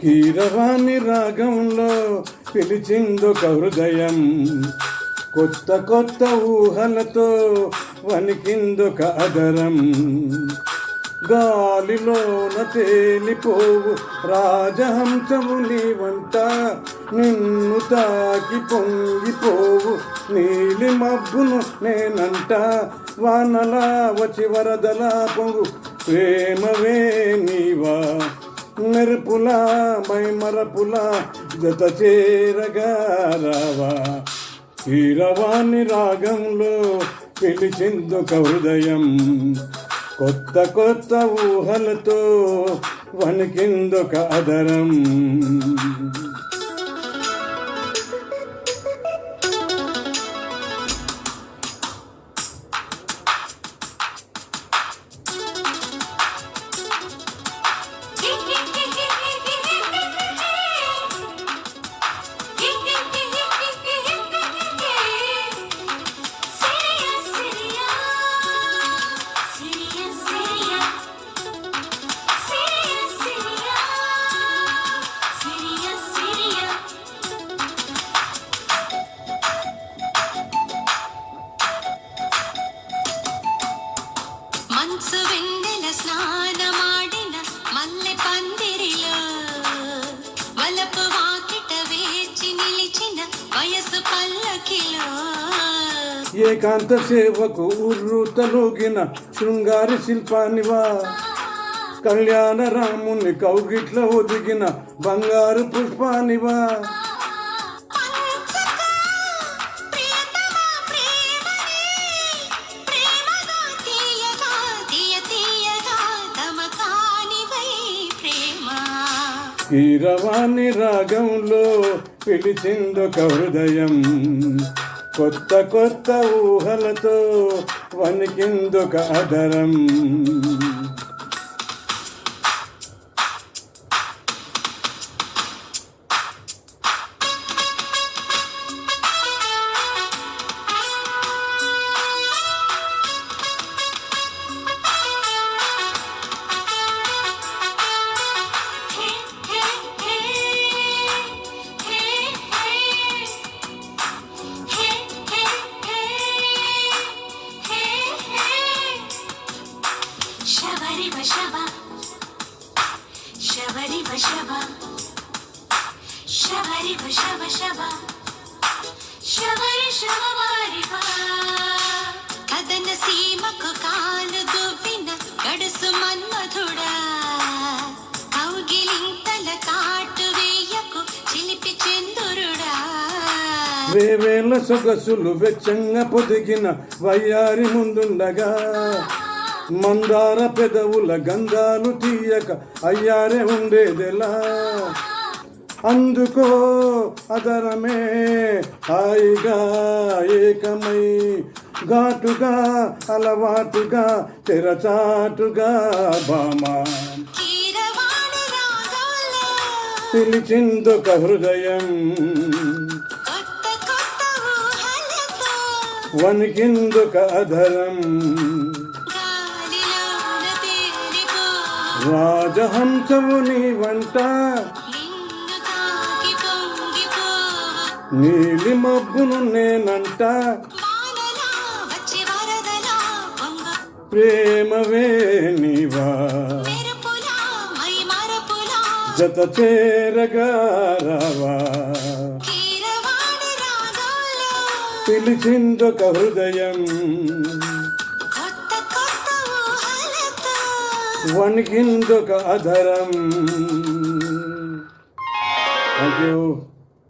కీరవాణి రాగంలో పిలిచిందొక హృదయం, కొత్త కొత్త ఊహలతో వణికిందొక అదరం. గాలిలోన తేలిపోవు రాజహంసము నీవంట, నిన్ను తాకి పొంగిపోవు నీలి మబ్బును నేనంట. వానలా వచ్చి వరదలా పొంగు ప్రేమవే నీవా, మెరుపులా మైమరపులా జత చేరగా రావా. కీరవాణి రాగంలో పిలిచిందొక హృదయం, కొత్త కొత్త ఊహలతో వణికిందొక అదరం. మనసు వెన్నెల స్నానమాడిన మల్లె పందిరిలో, వలపు వాకిట వేచి నిలిచిన వయసు పల్లకిలో. ఏకాంత సేవకు ఉర్రు తలుగిన శృంగారి శిల్పానివా, కళ్యాణ రాముని కౌగిట్ల ఒదిగిన బంగారు పుష్పానివా. కీరవాణి రాగంలో పిలిచిందొక హృదయం, కొత్త కొత్త ఊహలతో వణికిందొక అదరం. Shaba, shabari shaba, shabari shaba shaba, shabari shabari ba. Kadana seemaku kaalu duvina gadusu manmadhuda, kaugilintala kaatu veyaku chilipi chenduruda. వేవేల సొగసులు వెచ్చంగా పొదిగిన వయ్యారి ముందుండగా, మందార పెదవుల గంధాలు తీయక అయ్యారే ఉండేదెలా. అందుకో అదరమే హాయిగా ఏకమై, ఘాటుగా అలవాటుగా తెరచాటుగా బామా. పిలిచిందొక హృదయం, వణికిందొక అధరం. రాజహంసము నీవంట, నీలి మబ్బును నేనంట. ప్రేమవే నీవా, జత చేరగా రావా. పిలిచిందొక హృదయం, వణికిందొక అధరం. అయ్యో.